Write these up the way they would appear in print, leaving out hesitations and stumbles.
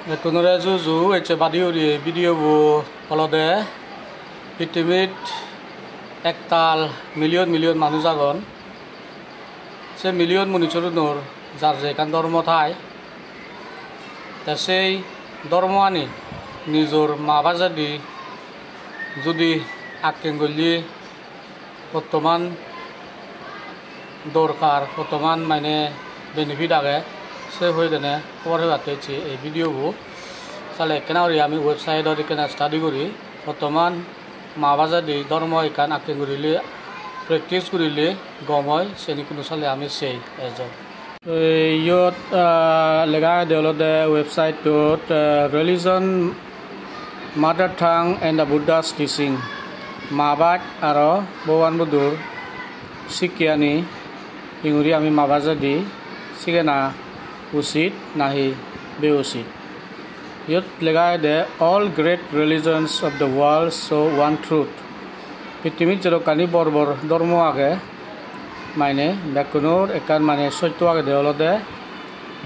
Ekunore juju eche badiuri video bu olode pitimit ektal million মানুষ agon se million munichurunor jar je kan dormo thai ta sei dormo ani nijor ma bajadi judi akken golli বর্তমান দরকার বর্তমান মানে benefit আগে সে হয়ে দেনে খবর হয়ে পাতেছি এই ভিডিওবো চালে কেনারি আমি ওয়েবসাইটত কেনা স্টাডি করি বর্তমান মা বাজাদি ধর্ম এখান আকেন করিলে প্র্যাকটিস করিলে গম হয় সেনি কোনো চালে আমি সেই এজন ইয়ত লেখা দেওলতে ওয়েবসাইটত religion mother tongue and the Buddha's teaching মাবাদ আৰু ভগৱান বুদ্ধৰ শিক্ষানি ইংৰি আমি মাবাজাদি শিকেনা উচিত নাহি বে উচিত ইয়াত লেখা দে all great religions of the world show' one truth পৃথিৱীত যেৰকানি বৰ্বৰ ধৰ্ম আগে মানে বেকুনৰ একান মানে সত্য আগে দেওলতে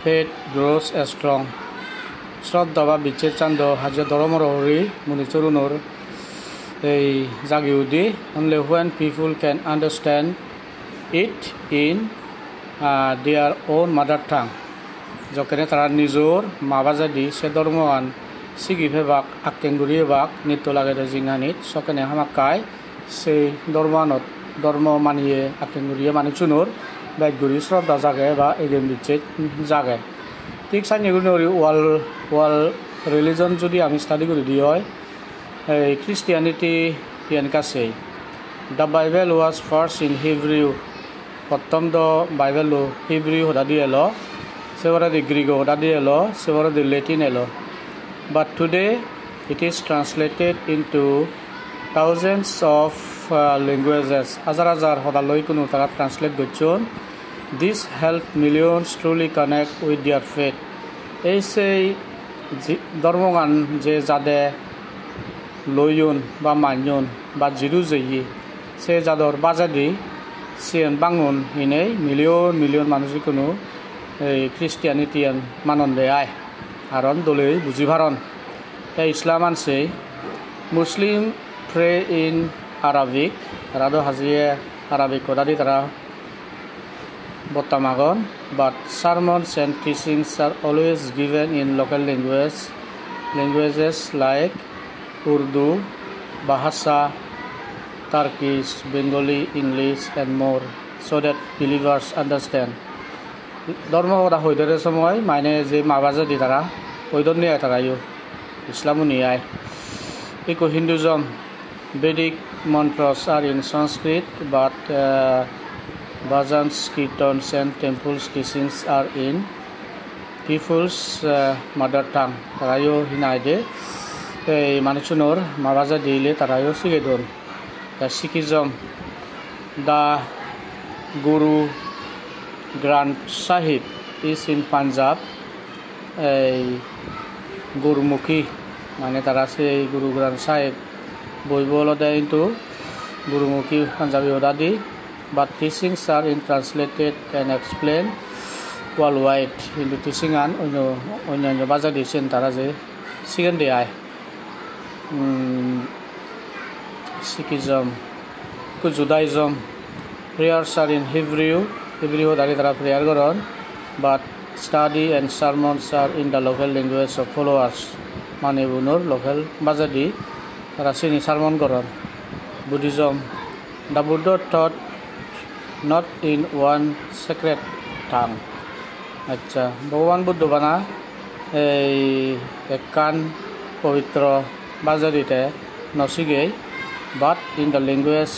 ফেথ গ্ৰ'ছ ষ্ট্ৰং শ্ৰদ্ধা বা বিচ্ছেদ চান্দ হাজিয়া ধৰ্মৰ হৰি মুনিচৰুণৰ এই জাগিউদি only when people can understand it in their own mother tongue যখনে তারা নিজর মাবাজাদি সে ধর্মান সিগিফেবাক আকেঙ্গুরিবাক নিত্য লাগে জিংহানিত সকেনে হামাকায় সেই ধর্মানত ধর্ম মানিয়ে আকেঙ্গুরিয়ে মানুষজনের ব্যাগগুড়ি শ্রদ্ধা জাগে বা এগেন বিচ্ছেদ জাগে ঠিক সাইনিগুরি ওয়াল রিলিজন যদি আমি স্টাডি করে দিই হয় Christianity yanka say the Bible was first in Hebrew প্রথম the Bible Hebrew hodadi elo sevara the Greek hodadi elo sevara the Latin elo but today it is translated into thousands of languages hazar hodaloi kunu tara translate gochon this help millions truly connect with their faith ei sei dormogan je jade lion বা মানয়ন বা zero জয়ি সে যাদর বাজাদি Sean বাঙন হিনে million মানুষ কোনো এই খ্রিস্টিয়ানিটিয়ান মানন দেয় আরন দলে বুঝি ভারন তাই ইসলাম আনছে মুসলিম প্রে ইন আরবিক রাদো হাজিয়ে আরবিক কদাদি তারা বর্তমাগন বাট sermons and teachings are always given in local languages like Urdu, Bahasa, Turkish, Bengali, English, and more, so that believers understand. Dormo hoda hoidere somoy maine je mabajadi tara oidon niya tarayo Islamu niyai. Eko Hinduism, Vedic mantras are in Sanskrit, but bhajans, kirtans, and temples teachings are in people's mother tongue. Tarayo hinaide. এই মানুষজনৰ মাবাজা দিলে তাৰায়ো শিকে দন the শিখিজম the গুৰু গ্ৰন্থ Sahib is in Punjab এই গুৰুমুখী মানে তাৰা সেই গুৰু গ্ৰন্থ সাহিব বইবলতে কিন্তু গুৰুমুখী পাঞ্জাবী হদাদি but teachings are in translated and explained worldwide কিন্তু টিচিং আন অন্য বাজা দিয়েছেন তারা যে শিখেন দেয় Sikhism, Judaism, prayers are in Hebrew dari tara prayer goron, but study and sermons are in the local language of followers. Mane bunor local bazadi tara sini sermon goron. Buddhism, the Buddha taught not in one sacred tongue. Acha, Bhagwan Buddha bana ekkan pavitra Bazarite Nosigay, but in the language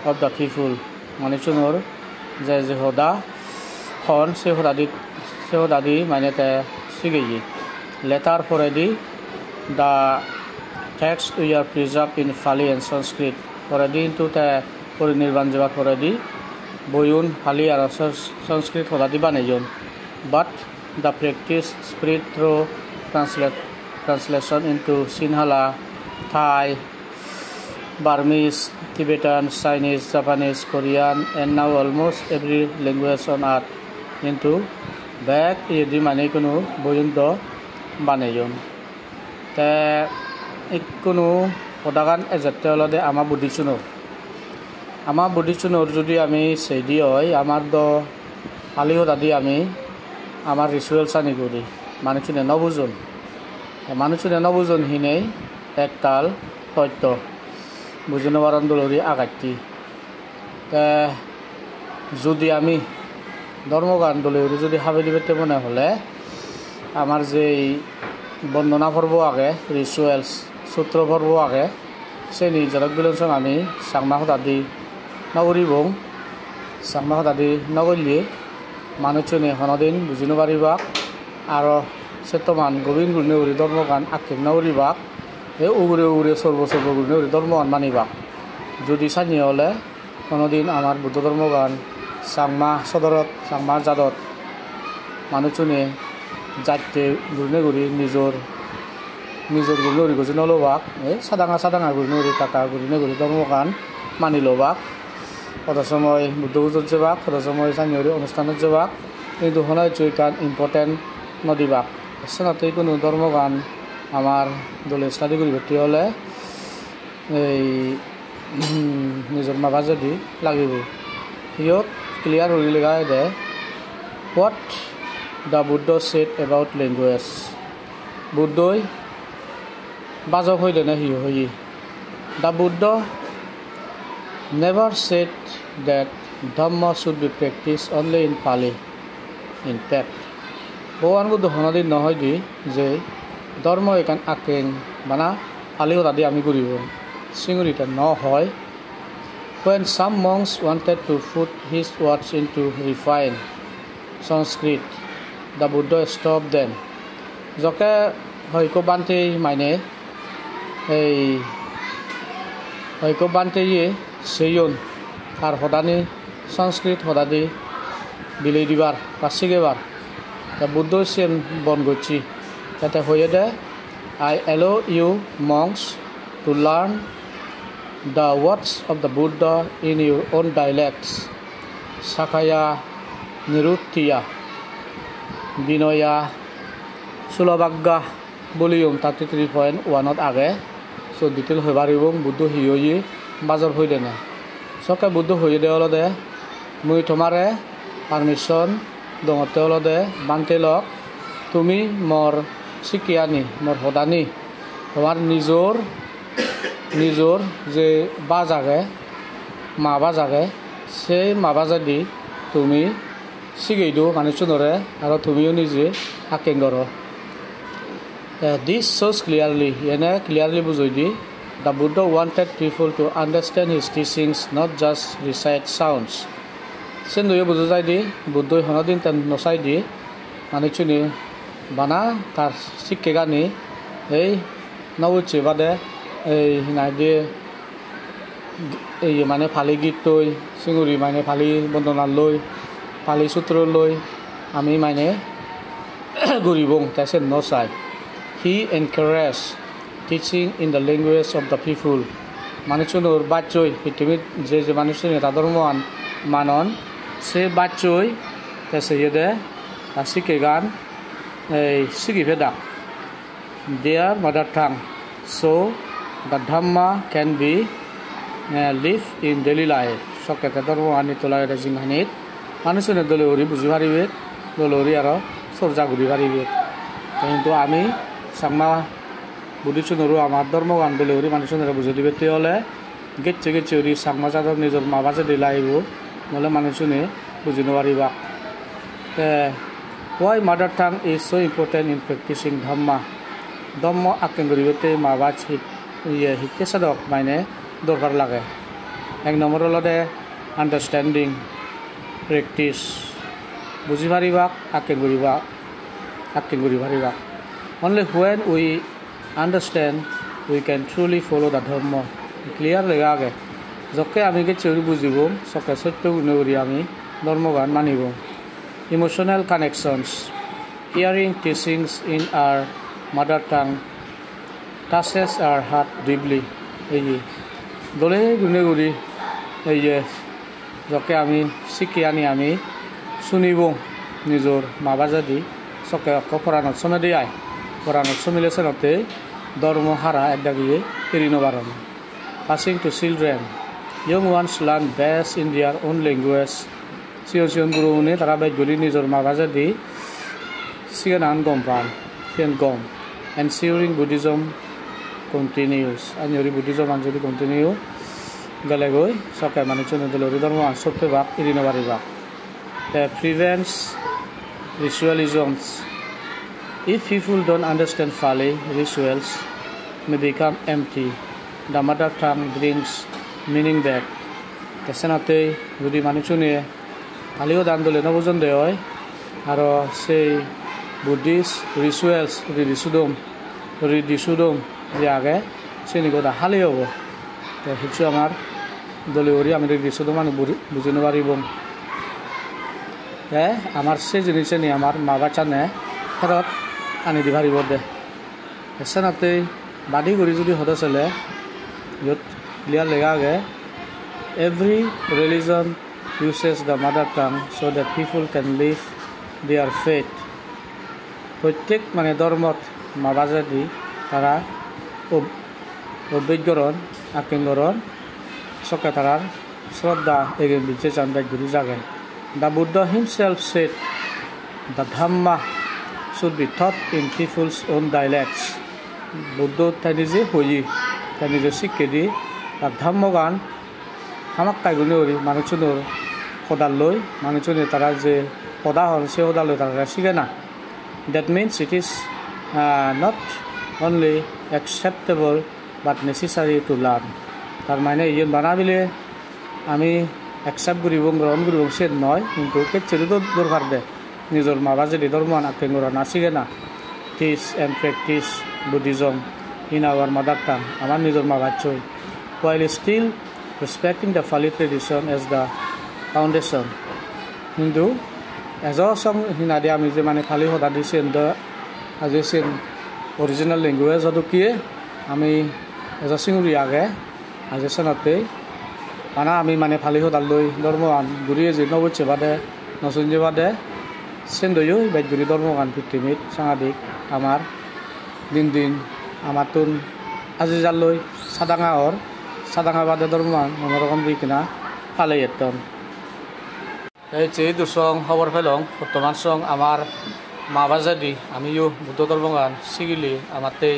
of the people. Manichunor, Jehoda, Hon, Sehodadi, Manete Sigayi. Later for Edi, the text we are preserved in Pali and Sanskrit. For Edi into the Nirvanjava for Edi, Boyun, Pali, and Sanskrit for Adi Banayon. But the practice spread through translation into Sinhala, Thai, Burmese, Tibetan, Chinese, Japanese, Korean, and now almost every language on earth into back di mane kuno boyun do banayon. তে কোনো সদাগান এজাতে হলদে আমার বুদ্ধিচুনোর যদি আমি সেইদি হয় আমার দ আলিও দাদি আমি আমার রিচুয়ালস আনি করি মানুষজনে নবুজন হিনেই একতাল সত্য বুঝিনো বারণ দলরি আগাতি যদি আমি ধর্মগান দলরি যদি হাবে দিবে মনে হলে আমার যে বন্দনা পর্ব আগে রিচুয়ালস সূত্র পর্ব আগে সেই নিজরক বিলন আমি সাংমাহ দাদি নগরীবং সাংমাহ দাদি নগরলি মানুষজনে হনদিন বুঝিনো পারিবা আর সেতমান গোবিন্দ গুণে উড়ি ধর্মগান আক্ষেপ নগরীবা এই উড়ে সর্ব গুণে উড়ি ধর্মগান মানিবা যদি সানিয়ে হলে কোনোদিন আমার বুদ্ধ ধর্মগান সাংমা সদরত সাংমা জাদত মানুষজনে যাতে গুণে গুড়ি নিজের গুণে উড়ি গজি নলবাক এই সাদাঙা গুণে উড়ি টাকা গুণে গুড়ি ধর্মগান মানি লবাক কত সময় বুদ্ধ পুজোর যাবাক কত সময় সানিয়ে অনুষ্ঠানের যাবাক কিন্তু হনায় জয়গান ইম্পর্টেন্ট নদিবাক সেনাতে কোনো ধর্মগান আমার দলে স্টাডি করি ভর্তি হলে এই নিজের মাবা যদি লাগিব ইয়ত ক্লিয়ার হয়ে লেখা দে what the Buddha said about language বুদ্ধই বাজক হইলে না হই the Buddha never said that Dhamma should be practiced only in Pali. In fact, ভগবান বুদ্ধ হনদিন নহয় দি যে ধর্ম এখান আকেন মানে পালিও দাদি আমি করিব সিঙ্গুরিটা ন হয় when some monks wanted to put his words into refined Sanskrit, the Buddha stopped them. যকে হয়কো বান্তে মানে এই হয়কো বান্তে সেইন আর হদানি সংস্কৃত হদাদি বিলাই দিবার বা শিখেবার তা বুদ্ধ সেন বন করছি তাতে হয়ে দে I allow you monks to learn the words of the Buddha in your own dialects সাখায়া নিরুত্তিয়া বিনয়া সুলভাগ্যা ভলিউম 33.1 আগে সো ডিটেল হয়ে পারিব বুদ্ধ হিয়ই বাজার হইলে না সকে বুদ্ধ হয়ে দে হলদে মুই তোমারে পারমিশন দঙতে হলদে বান্তে লক তুমি মোর শিকিয়ানি মোর হদানি তোমার নিজর যে বা জাগে মাবা জাগে সেই মাবা যদি তুমি শিখাই দিও মানুষজনরে আর তুমিও নিজে আকেং কর দিস shows clearly এনে ক্লিয়ারলি বুঝাই দি The Buddha wanted people to understand his teachings, not just recite sounds. Senduye buzo jai di Buddha honodin tan nosai di manichuni bana tar sikke gani ei nawuche bade ei hinai di ei mane phali git toi singuri mane phali bondona loi phali sutro loi ami mane guribong tasen nosai. He encouraged teaching in the language of the people. মানুষজনের বাচ্চই পৃথিবীর যে মানুষজনের তাদের মানন সে বাচ্চই সেই দে শিখে গান এই শিখি ভেদা their mother tongue so the Dhamma can be live in daily life সকেতে ধর্ম আনি তোলার জিংহানিত মানুষজনের দলহরি বুঝি পারিবে দলহরি আর সরজা ঘুরি পারিবে কিন্তু আমি সাংমা বুদ্ধিচুনৰো আমার ধর্মগান দলহরি মানুষজনের বুঝে দিবে হলে গেছে ওরি সাংমা চাদর নিজের মাবা যদি লাগিব নহলে মানুষজনে বুঝি নারিবা why mother tongue is so important in practicing Dhamma ধর্ম আকেন করিবতে মাবা শিক্ষে সাধক মানে দরকার লাগে এক নম্বর হলদে আন্ডারস্ট্যান্ডিং প্র্যাকটিস বুঝি পারিবা আকেন করি পারিবা only when we understand we can truly follow the Dhamma clear লেগে যকে আমি গেছি বুঝিব সকে সত্য গুণে করি আমি ধর্মগান মানিব emotional connections hearing teachings in our mother tongue touches our heart deeply এই দলে গুণে করি এই যকে আমি শিখি আনি আমি শুনিব নিজের মাবা যদি সকে অক্ষ পড়ানোর সময় দিয়ে পড়ানোর সময় লেসনতে dormo hara ekdagi irino baron. Passing to children, young ones learn best in their own language. Sion guru ni tara bai guli nijor mabaja di sian an gompan sian gom. Ensuring Buddhism continues. Anyori Buddhism anjori continue. Galegoi sokai manuchun dolori dormo an soppe bak irino bari bak. That prevents ritualisms. If people don't understand Pali, rituals may become empty. The mother tongue brings meaning back. Kesanate jodi manuchune Palio dandole no bujon deoy aro sei Buddhist rituals ridisudom jage seni goda haliobo te hichu amar dole ori ami ridisudom anu bujino baribom আমার সে জিনিস নিয়ে আমার মা বাচ্চা নে ফেরত আনি দি পারিব দে এসানাতে বাদি করি যদি হতে চলে যত ক্লিয়ার লেগা আগে every religion uses the mother tongue so that people can live their faith. প্রত্যেক মানে ধর্মত মা বাজা দি তারা অভিজ্ঞরণ আকেঙ্গরণ সকে তারার শ্রদ্ধা এগিয়ে দিচ্ছে চান্দাই ঘুরি জাগায়. The Buddha himself said the Dhamma should be taught in people's own dialects. Buddha tanize hoyi tanize sikkedi the Dhamma gan hamak kaigune ori manuchunor hodalloi manuchune tara je hoda hon se hodalloi tara sigena. That means it is not only acceptable but necessary to learn. Tar mane yen banabile ami accept guribong ground guribong sed noy কিন্তু কেচেরি তো দরকার দে নিজর মাবাজে ধর্ম আকেঙ্গরা নাসিগে না teach and practice Buddhism in our mother tongue আমার নিজর মাবাচই while still respecting the Pali tradition as the foundation কিন্তু এজো সং হিনাদি আমি যে মানে Pali হদা দিছেন দ আজেছেন অরিজিনাল ল্যাঙ্গুয়েজ অত কি আমি এজো সিংরি আগে আজেছনতে Ana ami mane Pali hodalloi dormo an guriye je nobuche bade nosunje bade sendoyo bai guri dormo an pitimit sangadik amar din amatun azizalloi sadanga bade dormo an monorom dikina palayeton ei che dusong hobor pelong bottoman song amar mabajadi ami yo buddha dormo an sigili amate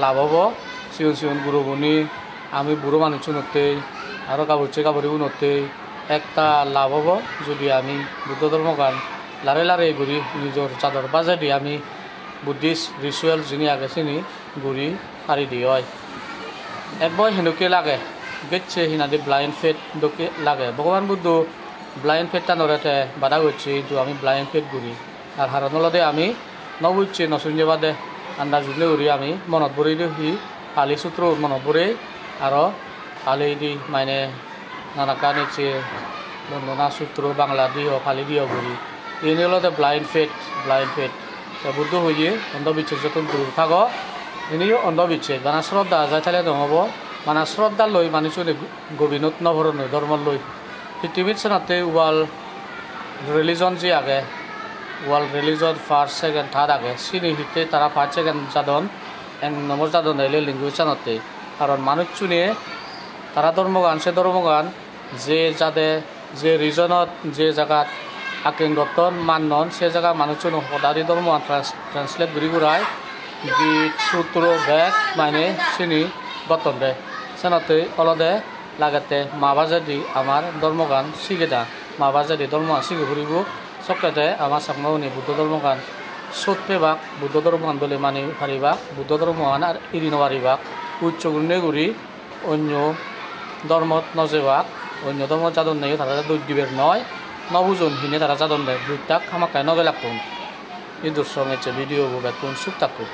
labobo siun guru buni ami buru manuchunote আরো কাবুরি উন্নতি একটা লাভ হব যদি আমি বুদ্ধ ধর্মগান লারে ঘুরি নিজের চাদর বাজারে আমি বুদ্ধিস্ট রিচুয়াল যিনি আগে চিনি ঘুরি পারি দি হয় একবার হেনুকে লাগে গেছে হিনাদি ব্লাইন্ড ফেট দোকে লাগে ভগবান বুদ্ধ ব্লাইন্ড ফেট টানতে বাধা করছে কিন্তু আমি ব্লাইন্ড ফেট ঘুরি আর হারানলদে আমি নবুচ্ছে নসুঞ্জে বাদে আন্দাজ জুলে উড়ি আমি মনত বরি দি পালি সূত্র মনত বরে আরো Pali di maine nanakane che bondona sutro bangla dio Pali dio buri ini lo the blind faith ta buddho hoye ondo biche joton guru thago ini yo ondo biche bana shraddha jai thale domobo mana shraddha loi manuchune gobinot navoron dharma loi pithibit sanate wal religion ji age wal religion first second third age sini hitte tara first second jadon en nomor jadon ele language sanate karon manuchune তারা ধর্মগান সে ধর্মগান যে যাতে যে রিজনত যে জায়গাত আকেঙ্গতন মানন সে জায়গা মানুষজন হদারি ধর্ম ট্রান্সলেট ঘুরি ঘুরায় গীত সূত্র ব্যাগ মানে চিনি বতন দে সেনাতে অলদে লাগাতে মা বাজাদি আমার ধর্মগান শিখে দা মা বাজাদি ধর্ম শিখে ঘুরিব সকাতে আমার সামনে বুদ্ধ ধর্মগান সত্যে বাক বুদ্ধ ধর্মগান বলে মানে পারিবা বুদ্ধ ধর্মগান আর ইরিনো পারিবা উচ্চ গুণে ঘুরি অন্য ধর্মত নজেবাক অন্য ধর্ম যাদন নেই তারা দৈদ্যবের নয় নবুজন হিনে তারা যাদন দেয় দুইটাক আমাকে নগে লাগতুন এই দর্শন ভিডিও বেতন সুখ থাকুক